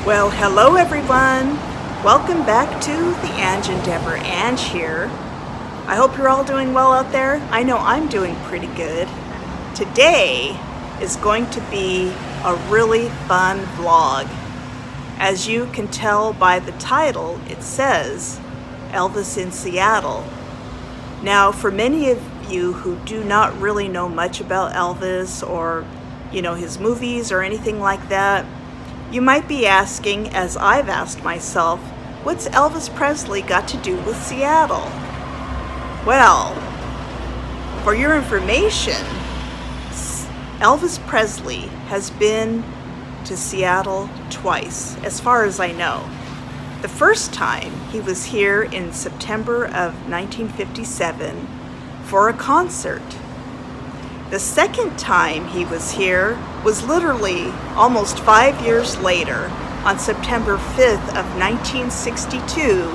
Well, hello everyone. Welcome back to the Ange Endeavor. Ange here. I hope you're all doing well out there. I know I'm doing pretty good. Today is going to be a really fun vlog. As you can tell by the title, it says Elvis in Seattle. Now, for many of you who do not really know much about Elvis or, his movies or anything like that, you might be asking, as I've asked myself, what's Elvis Presley got to do with Seattle? Well, for your information, Elvis Presley has been to Seattle twice, as far as I know. The first time he was here in September of 1957 for a concert. The second time he was here was literally almost 5 years later, on September 5th of 1962,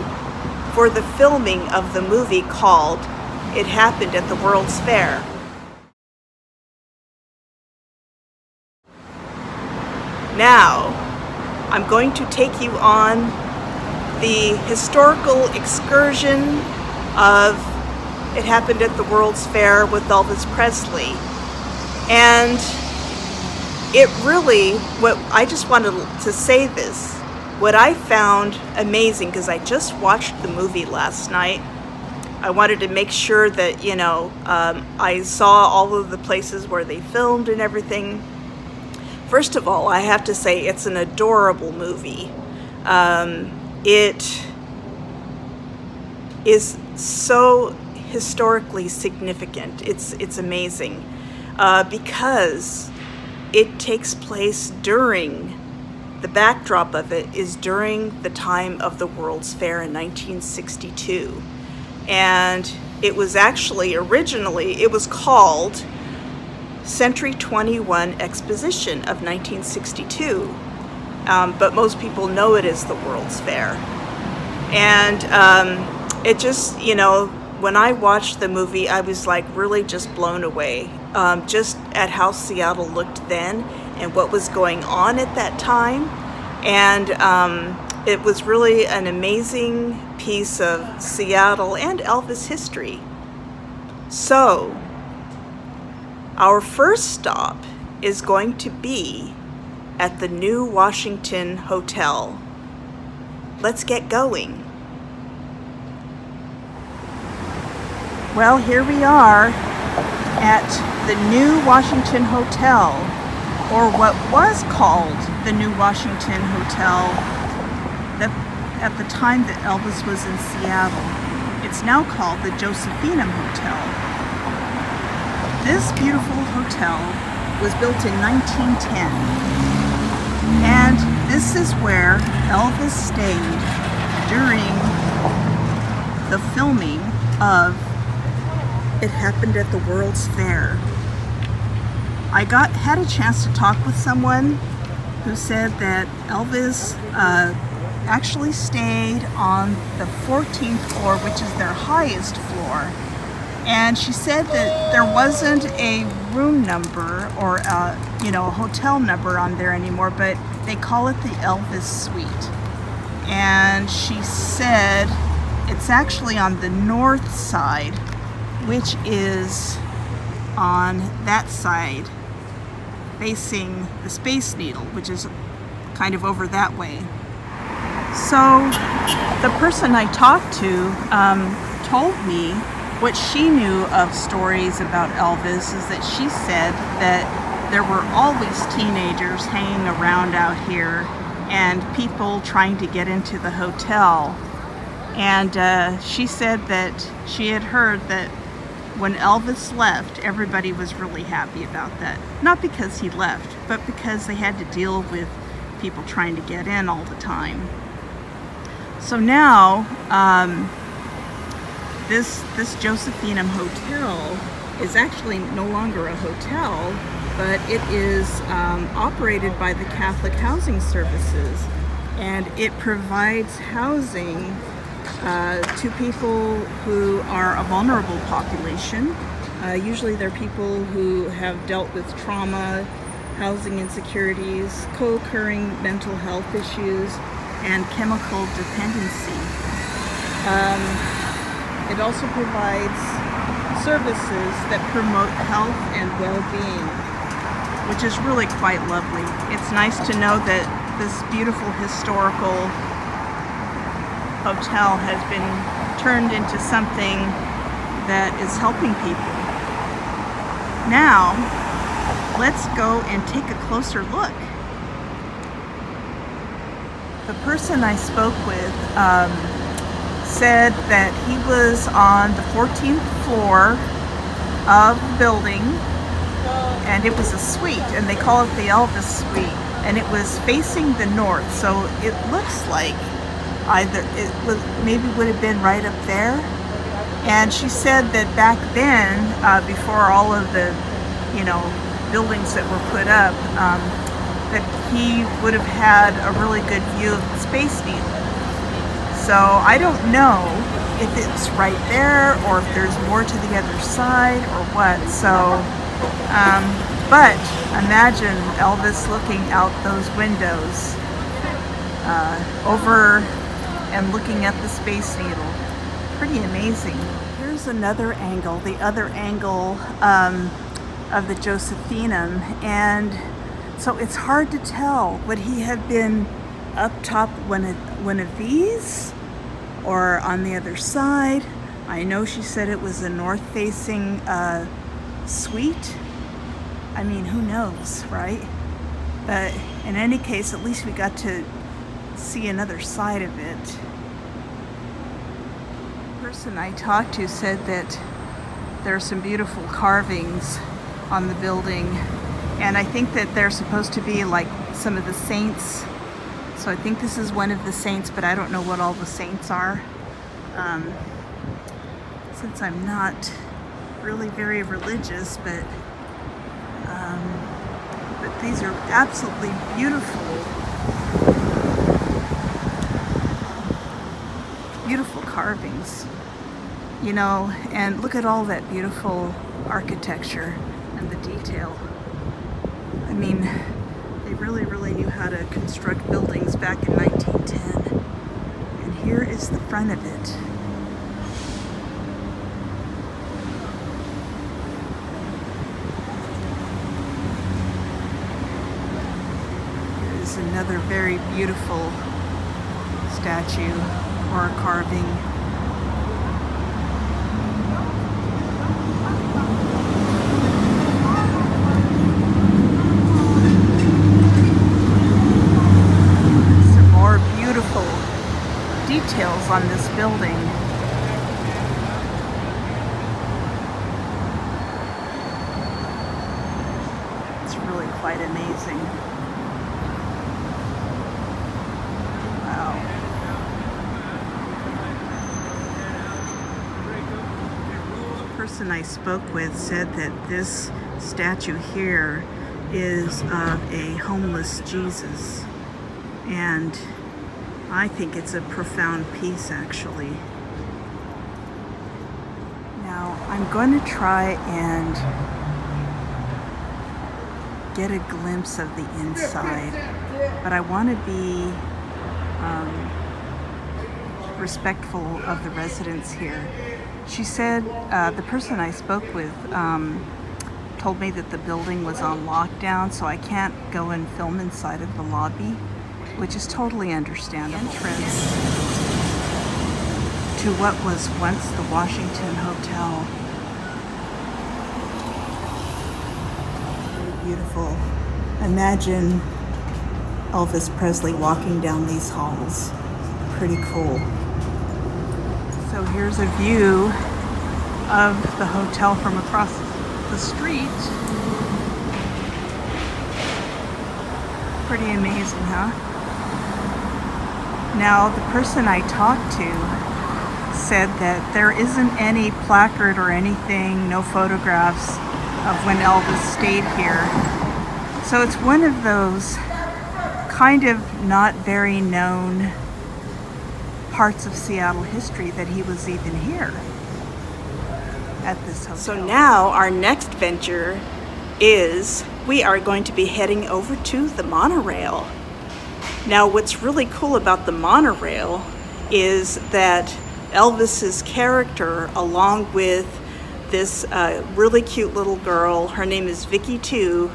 for the filming of the movie called It Happened at the World's Fair. Now, I'm going to take you on the historical excursion of It Happened at the World's Fair with Elvis Presley. And it really, I just wanted to say this, what I found amazing, because I just watched the movie last night. I wanted to make sure that, I saw all of the places where they filmed and everything. First of all, I have to say it's an adorable movie. It is so historically significant. It's amazing because it takes place during, the backdrop of it is during the time of the World's Fair in 1962. And it was actually originally, it was called Century 21 Exposition of 1962. But most people know it as the World's Fair. And it just, when I watched the movie, I was like really just blown away, just at how Seattle looked then and what was going on at that time. And it was really an amazing piece of Seattle and Elvis history. So, our first stop is going to be at the New Washington Hotel. Let's get going. Well, here we are at the New Washington Hotel, or what was called the New Washington Hotel at the time that Elvis was in Seattle. It's now called the Josephinum Hotel. This beautiful hotel was built in 1910, and this is where Elvis stayed during the filming of It Happened at the World's Fair. I had a chance to talk with someone who said that Elvis actually stayed on the 14th floor, which is their highest floor. And she said that there wasn't a room number or a hotel number on there anymore, but they call it the Elvis Suite. And she said it's actually on the north side, which is on that side facing the Space Needle, which is kind of over that way. So the person I talked to told me what she knew of stories about Elvis is that she said that there were always teenagers hanging around out here and people trying to get into the hotel. And she said that she had heard that when Elvis left, everybody was really happy about that. Not because he left, but because they had to deal with people trying to get in all the time. So now, this Josephinum Hotel is actually no longer a hotel, but it is operated by the Catholic Housing Services, and it provides housing to people who are a vulnerable population. Usually they're people who have dealt with trauma, housing insecurities, co-occurring mental health issues, and chemical dependency. It also provides services that promote health and well-being, which is really quite lovely. It's nice to know that this beautiful historical hotel has been turned into something that is helping people. Now, let's go and take a closer look. The person I spoke with said that he was on the 14th floor of the building, and it was a suite, and they call it the Elvis suite, and it was facing the north, so it looks like either it was, maybe would have been right up there. And she said that back then, before all of the, buildings that were put up, that he would have had a really good view of the Space Needle. So I don't know if it's right there or if there's more to the other side or what. So, but imagine Elvis looking out those windows over and looking at the Space Needle. Pretty amazing. Here's another angle, the other angle of the Josephinum, and so it's hard to tell. Would he have been up top one of these or on the other side? I know she said it was a north-facing suite. I mean, who knows, right? But in any case, at least we got to see another side of it. The person I talked to said that there are some beautiful carvings on the building, and I think that they're supposed to be like some of the saints. So I think this is one of the saints, but I don't know what all the saints are. Since I'm not really very religious, but these are absolutely beautiful, beautiful carvings, and look at all that beautiful architecture and the detail. I mean, they really, really knew how to construct buildings back in 1910. And here is the front of it. Here is another very beautiful statue or a carving. Details on this building. It's really quite amazing. Wow. The person I spoke with said that this statue here is of a homeless Jesus, and I think it's a profound piece, actually. Now, I'm going to try and get a glimpse of the inside, but I want to be respectful of the residents here. She said, the person I spoke with told me that the building was on lockdown, so I can't go and film inside of the lobby, which is totally understandable. Entrance to what was once the Washington Hotel. Very beautiful. Imagine Elvis Presley walking down these halls. Pretty cool. So here's a view of the hotel from across the street. Pretty amazing, huh? Now, the person I talked to said that there isn't any placard or anything, no photographs of when Elvis stayed here. So it's one of those kind of not very known parts of Seattle history that he was even here at this hotel. So now our next venture is we are going to be heading over to the monorail. Now, what's really cool about the monorail is that Elvis's character, along with this really cute little girl, her name is Vicky Tiu,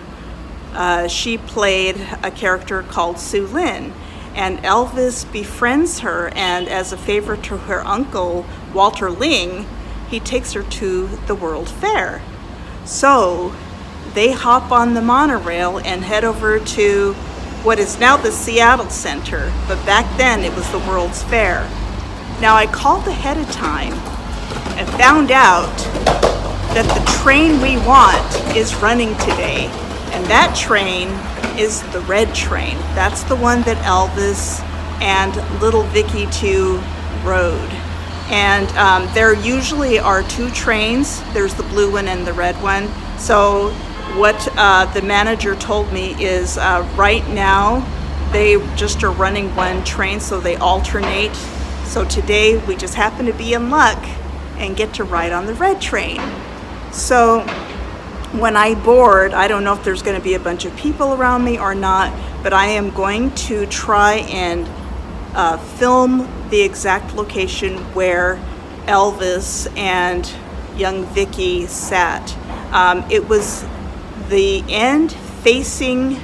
she played a character called Sue Lin, and Elvis befriends her, and as a favor to her uncle, Walter Ling, he takes her to the World Fair. So they hop on the monorail and head over to what is now the Seattle Center, but back then it was the World's Fair. Now, I called ahead of time and found out that the train we want is running today, and that train is the red train. That's the one that Elvis and little Vicky Tiu rode. And there usually are two trains. There's the blue one and the red one. So what the manager told me is right now they just are running one train, so they alternate. So today we just happen to be in luck and get to ride on the red train. So when I board, I don't know if there's going to be a bunch of people around me or not, but I am going to try and film the exact location where Elvis and young Vicky sat. It was the end facing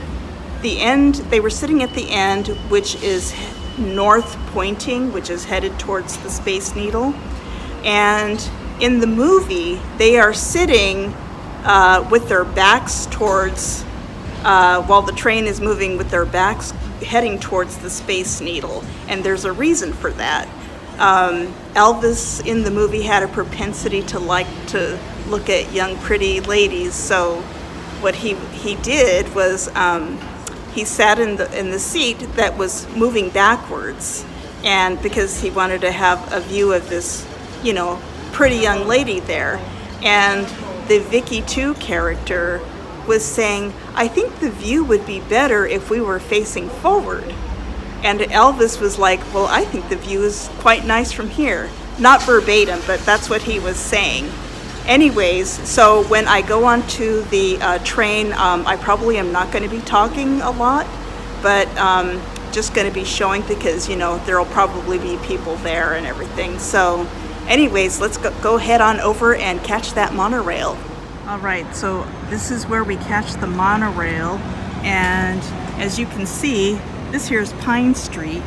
the end. They were sitting at the end, which is north pointing, which is headed towards the Space Needle. And in the movie, they are sitting with their backs towards, while the train is moving with their backs heading towards the Space Needle. And there's a reason for that. Elvis in the movie had a propensity to like to look at young pretty ladies, so what he did was he sat in the seat that was moving backwards, and because he wanted to have a view of this, you know, pretty young lady there. And the Vicky Tiu character was saying, I think the view would be better if we were facing forward. And Elvis was like, well, I think the view is quite nice from here. Not verbatim, but that's what he was saying. Anyways, so when I go onto the train, I probably am not going to be talking a lot, but just going to be showing, because, you know, there'll probably be people there and everything. So anyways, let's go head on over and catch that monorail. All right, so this is where we catch the monorail, and as you can see, this here is Pine Street,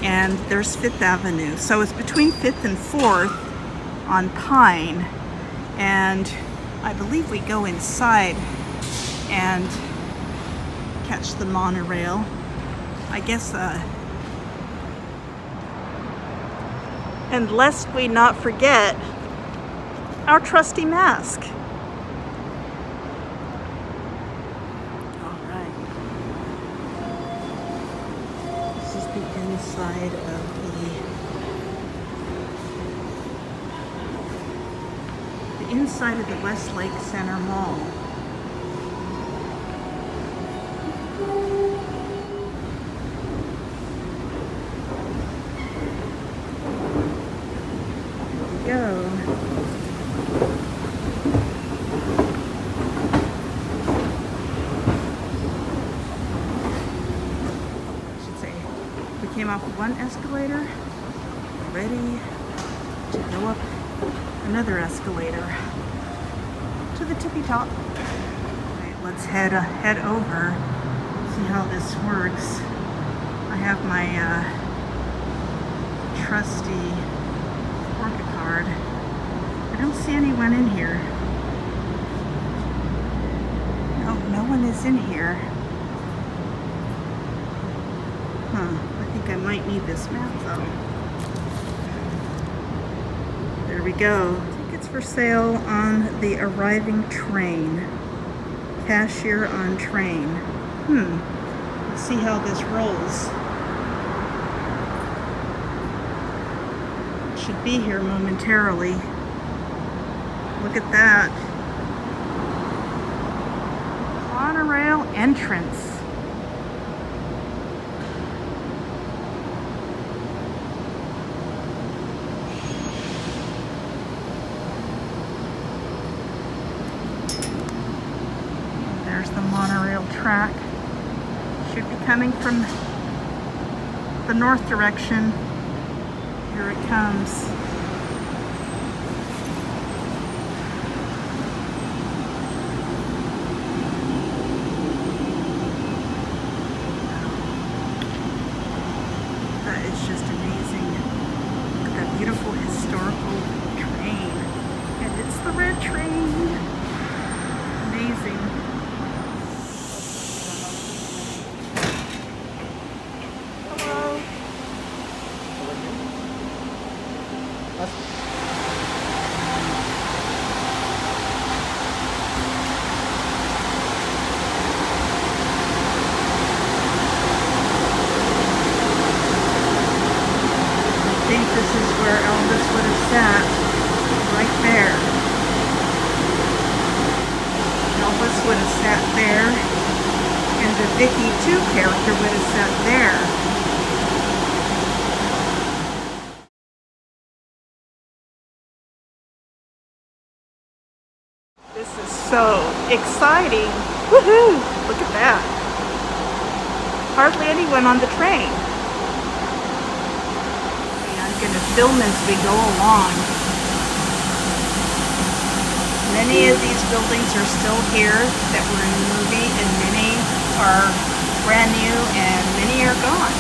and there's 5th Avenue. So it's between 5th and 4th on Pine, and I believe we go inside and catch the monorail. I guess, and lest we not forget our trusty mask. Inside of the inside of the Westlake Center Mall. Here we go. Came off one escalator, ready to go up another escalator to the tippy top. Alright, let's head over, see how this works. I have my trusty Orca card. I don't see anyone in here. No one is in here. I might need this map though. There we go. Tickets for sale on the arriving train. Cashier on train. Let's see how this rolls. Should be here momentarily. Look at that. Monorail entrance. There's the monorail. track. Should be coming from the north direction. Here it comes. That is just amazing. Look at that beautiful historical train. And it's the red train. Amazing. Hello. I think this is where Elvis would have sat, right there. Elvis would have sat there, and the Vicky Tiu character would have sat there. This is so exciting. Woohoo! Look at that. Hardly anyone on the train. I'm going to film as we go along. Many of these buildings are still here that were in the movie, and many are brand new, and many are gone.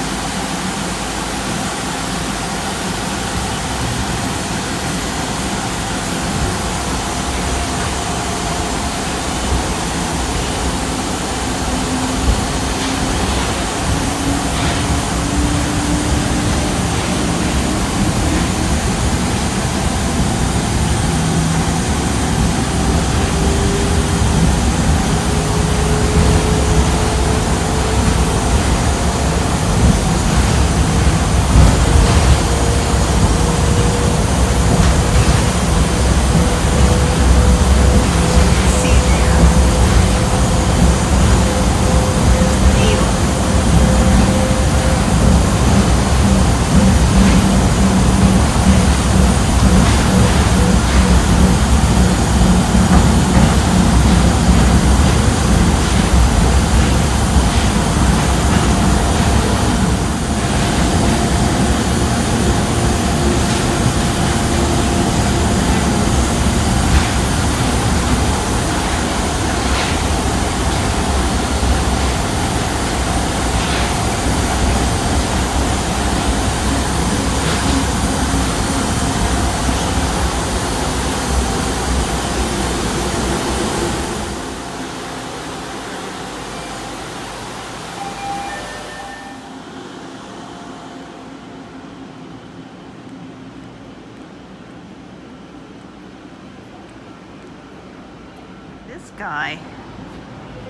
This guy.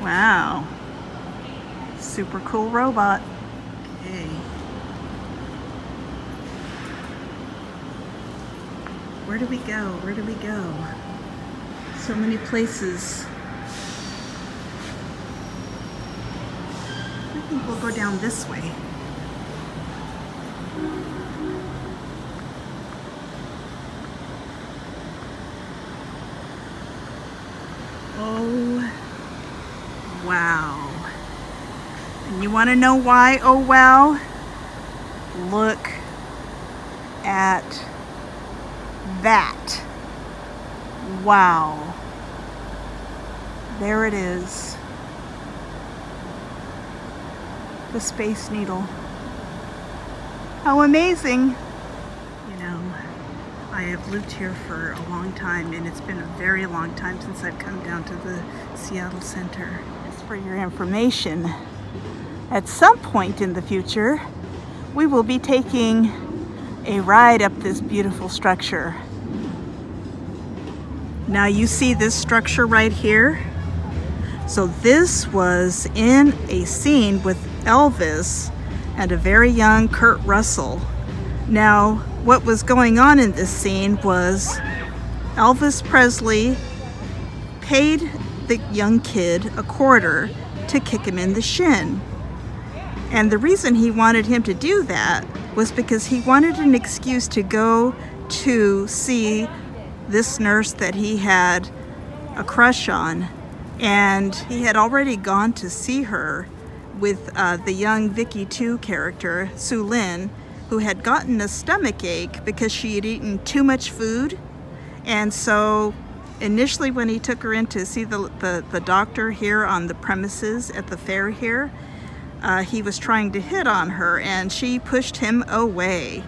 Wow. Super cool robot. Okay. Where do we go? Where do we go? So many places. I think we'll go down this way. Oh, wow. And you want to know why, oh wow? Look at that. Wow. There it is. The Space Needle. How amazing. You know, I have lived here for a long time, and it's been a very long time since I've come down to the Seattle Center. Just for your information, at some point in the future, we will be taking a ride up this beautiful structure. Now you see this structure right here? So this was in a scene with Elvis and a very young Kurt Russell. Now, what was going on in this scene was Elvis Presley paid the young kid a quarter to kick him in the shin. And the reason he wanted him to do that was because he wanted an excuse to go to see this nurse that he had a crush on And he had already gone to see her with the young Vicky Tiu character, Su Lin, who had gotten a stomach ache because she had eaten too much food. And so initially when he took her in to see the doctor here on the premises at the fair here, he was trying to hit on her and she pushed him away.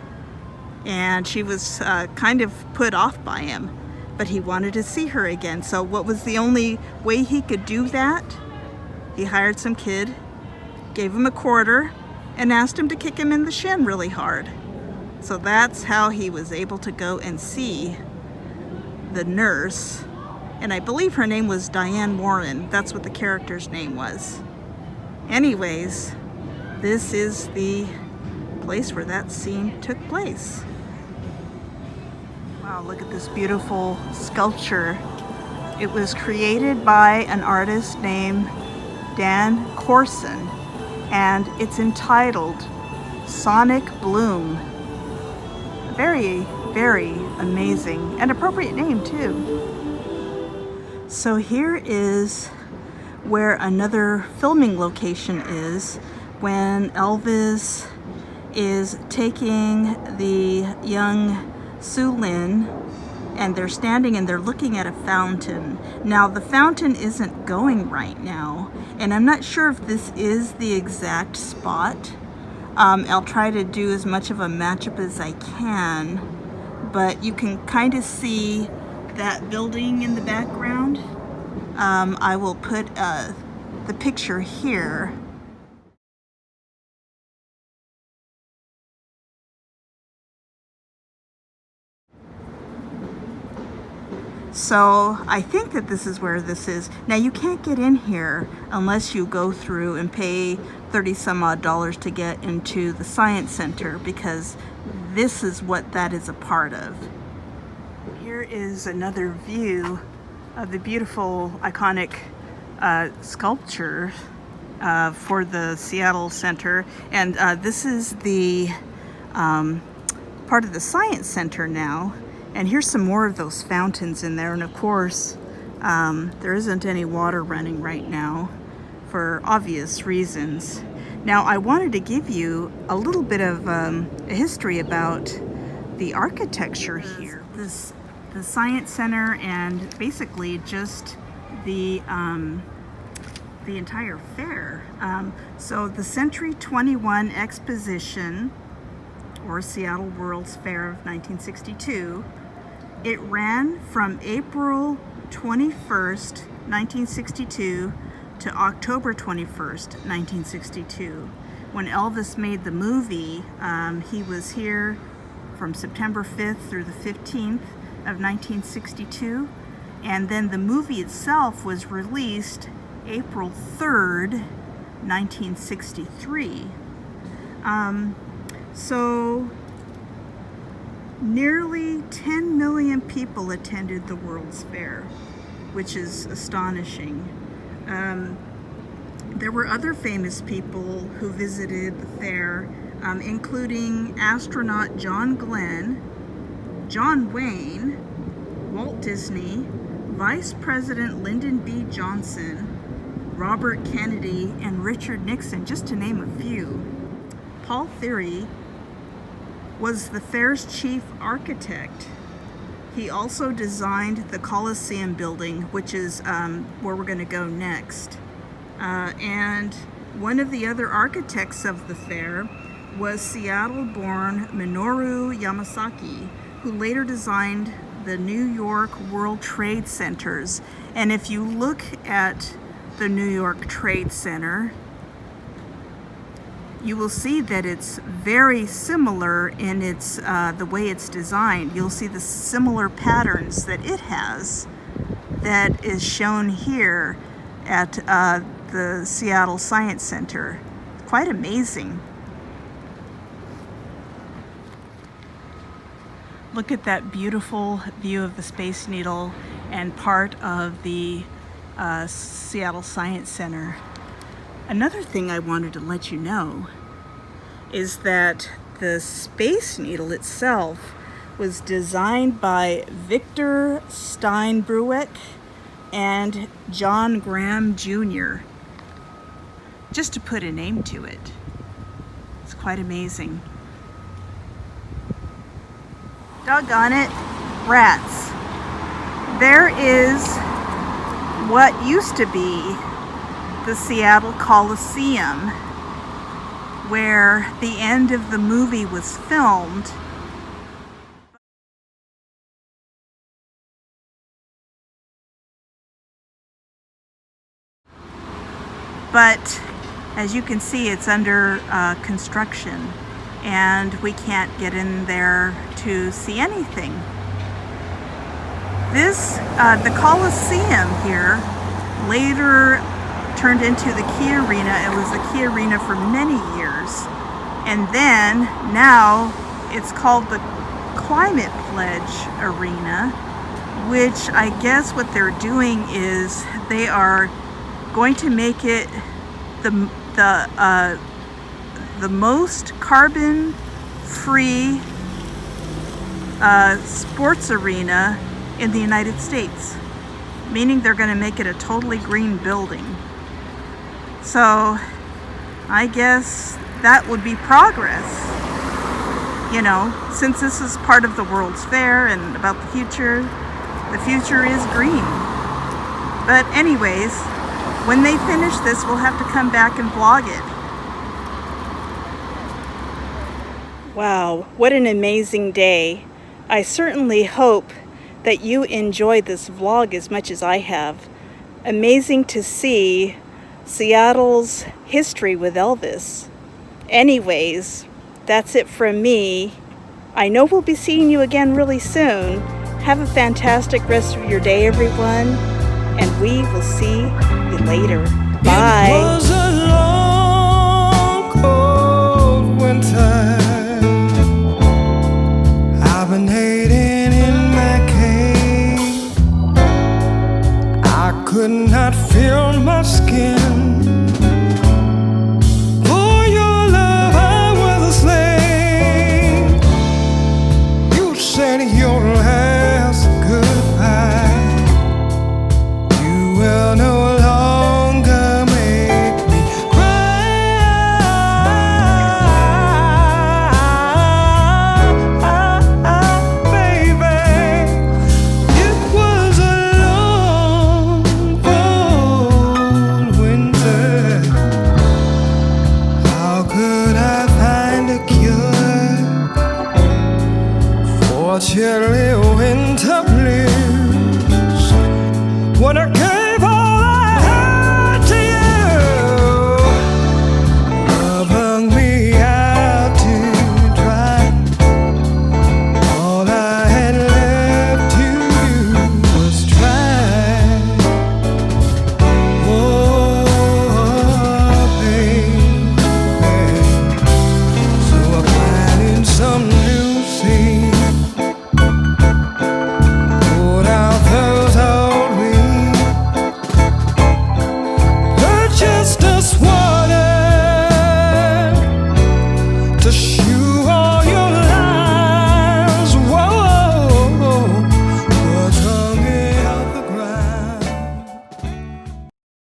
And she was kind of put off by him, but he wanted to see her again. So what was the only way he could do that? He hired some kid, gave him a quarter, and asked him to kick him in the shin really hard. So that's how he was able to go and see the nurse. And I believe her name was Diane Warren. That's what the character's name was. Anyways, this is the place where that scene took place. Wow, look at this beautiful sculpture. It was created by an artist named Dan Corson, and it's entitled Sonic Bloom. Very, very amazing, and appropriate name too. So here is where another filming location is when Elvis is taking the young Su Lin, and they're standing and they're looking at a fountain. Now the fountain isn't going right now, and I'm not sure if this is the exact spot. I'll try to do as much of a matchup as I can, but you can kind of see that building in the background. I will put the picture here. So I think that this is where this is. Now you can't get in here unless you go through and pay 30 some odd dollars to get into the Science Center, because this is what that is a part of. Here is another view of the beautiful iconic sculpture for the Seattle Center. And this is the part of the Science Center now. And here's some more of those fountains in there. And of course, there isn't any water running right now for obvious reasons. Now, I wanted to give you a little bit of a history about the architecture here. The Science Center and basically just the entire fair. So the Century 21 Exposition, or Seattle World's Fair of 1962, it ran from April 21st, 1962 to October 21st, 1962. When Elvis made the movie, he was here from September 5th through the 15th of 1962. And then the movie itself was released April 3rd, 1963. So nearly 10 million people attended the World's Fair, which is astonishing. There were other famous people who visited the fair, including astronaut John Glenn, John Wayne, Walt Disney, Vice President Lyndon B. Johnson, Robert Kennedy, and Richard Nixon, just to name a few. Paul Thiry was the fair's chief architect. He also designed the Coliseum building, which is where we're going to go next. And one of the other architects of the fair was Seattle-born Minoru Yamasaki, who later designed the New York World Trade Centers. And if you look at the New York Trade Center, you will see that it's very similar in its the way it's designed. You'll see the similar patterns that it has that is shown here at the Seattle Science Center. Quite amazing. Look at that beautiful view of the Space Needle and part of the Seattle Science Center. Another thing I wanted to let you know is that the Space Needle itself was designed by Victor Steinbrueck and John Graham Jr., just to put a name to it. It's quite amazing. Doggone it, rats. There is what used to be the Seattle Coliseum, where the end of the movie was filmed. But as you can see, it's under construction, and we can't get in there to see anything. The Coliseum here later turned into the Key Arena. It was the Key Arena for many years. And then now it's called the Climate Pledge Arena, which I guess what they're doing is they are going to make it the most carbon-free sports arena in the United States, meaning they're going to make it a totally green building. So I guess that would be progress, you know, since this is part of the World's Fair and about the future is green. But anyways, when they finish this, we'll have to come back and vlog it. Wow, what an amazing day. I certainly hope that you enjoyed this vlog as much as I have. Amazing to see Seattle's history with Elvis. Anyways, that's it from me. I know we'll be seeing you again really soon. Have a fantastic rest of your day, everyone, and we will see you later. Bye. It was a long, cold winter. Hibernating in my cave. I could not feel my skin. For your love I was a slave. You said your last goodbye. You will no longer make me cry, baby. It was a long, cold winter. How could I find a cure for chilly